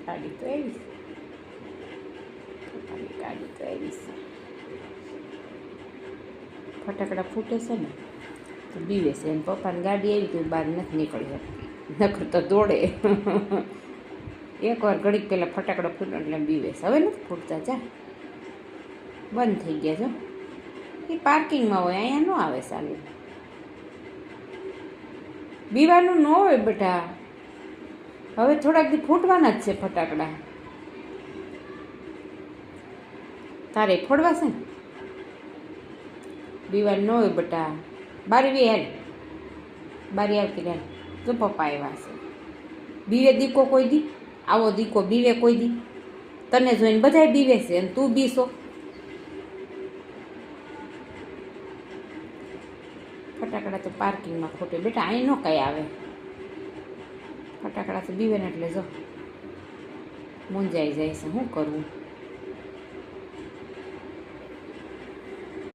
ગાડી તો આવી છે, પપ્પાની ગાડી તો આવી છે. ફટાકડા ફૂટે છે ને તો બીવે છે. એમ પપ્પાની ગાડી આવી તો બહાર નથી નીકળી શકતી, નકર તો દોડે. એકવાર ઘડીક પહેલાં ફટાકડા ફૂટે એટલે બીવે છે. હવે નથી ફૂટતા, જા બંધ થઈ ગયા જો. એ પાર્કિંગમાં હોય, અહીંયા ન આવે સાલું. બીવાનું ન હોય બેટા, હવે થોડાક દી ફૂટવાના જ છે ફટાકડા. તારે ફોડવા છે ને? બીવાનું ન હોય બેટા. બારી વી હેલ, બારી આવતી રહે. જો પપ્પા આવ્યા છે. બીવે દીકો કોઈ દી? આવો દીકો બીવે કોઈ દી? તને જોઈને બધાય બીવે છે અને તું બીસો. ફટાકડા તો પાર્કિંગમાં ખોટે બેટા, અહીં ન કઈ આવે. ફટાકડા તો બીવે ને એટલે જો મૂંઝાઈ જાય છે. શું કરવું?